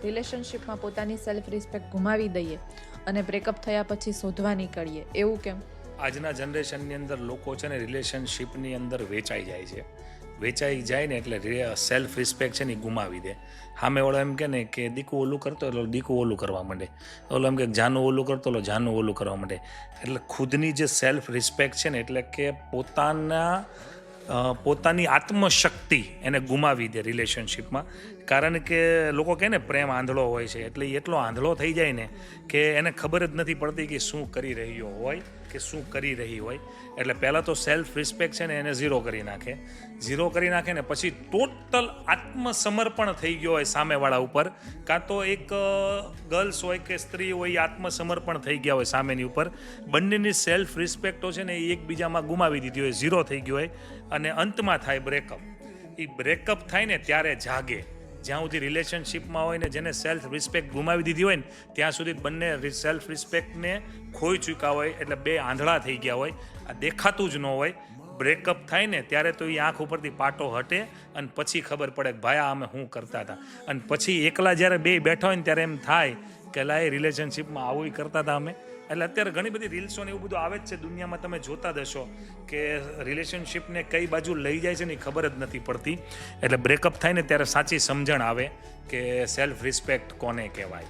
રિલેશનશિપમાં પોતાની self respect ગુમાવી દઈએ અને બ્રેકઅપ થયા પછી શોધવા નીકળીએ, એવું કેમ? આજના જનરેશનની અંદર લોકો છે ને રિલેશનશિપની અંદર વેચાઈ જાય ને એટલે સેલ્ફ રિસ્પેક્ટ છે ને એ ગુમાવી દે. સામે વાળો એમ કે ને કે દીકું ઓલું કરતો એટલે દીકું ઓલું કરવા માંડે, ઓલો એમ કે જાનું ઓલું કરતો એટલે જાનું ઓલું કરવા માંડે. એટલે ખુદની જે સેલ્ફ રિસ્પેક્ટ છે ને એટલે કે પોતાની આત્મશક્તિ એને ગુમાવી દે રિલેશનશિપમાં. કારણ કે લોકો કહે ને પ્રેમ આંધળો હોય છે, એટલે એટલો આંધળો થઈ જાય ને કે એને ખબર જ નથી પડતી કે શું કરી રહ્યો હોય કે શું કરી રહી હોય. એટલે પહેલાં તો સેલ્ફ રિસ્પેક્ટ છે ને એને ઝીરો કરી નાખે ને પછી ટોટલ આત્મસમર્પણ થઈ ગયો હોય સામેવાળા ઉપર, કાં તો એક ગર્લ્સ હોય કે સ્ત્રી હોય એ આત્મસમર્પણ થઈ ગયા હોય સામેની ઉપર. બંનેની સેલ્ફ રિસ્પેક્ટો છે ને એ એકબીજામાં ગુમાવી દીધી હોય, ઝીરો થઈ ગયો હોય અને અંતમાં થાય બ્રેકઅપ. એ બ્રેકઅપ થાય ને ત્યારે જાગે. જ્યાં સુધી રિલેશનશિપમાં હોય ને જેને સેલ્ફ રિસ્પેક્ટ ગુમાવી દીધી હોય ને ત્યાં સુધી બંને સેલ્ફ રિસ્પેક્ટને ખોઈ ચૂક્યા હોય, એટલે બે આંધળા થઈ ગયા હોય, આ દેખાતું જ ન હોય. બ્રેકઅપ થાય ને ત્યારે તો એ આંખ ઉપરથી પાટો હટે અને પછી ખબર પડે કે ભાઈ અમે શું કરતા હતા. અને પછી એકલા જ્યારે બે બેઠા હોય ને ત્યારે એમ થાય કે લાય રિલેશનશિપમાં આવું કરતા હતા અમે. એટલે અત્યારે ઘણી બધી રીલ્સો ને એવું બધું આવે જ છે દુનિયામાં, તમે જોતા જ હશો કે રિલેશનશિપને કઈ બાજુ લઈ જાય છે ને એ ખબર જ નથી પડતી. એટલે બ્રેકઅપ થાય ને ત્યારે સાચી સમજણ આવે કે સેલ્ફ રિસ્પેક્ટ કોને કહેવાય.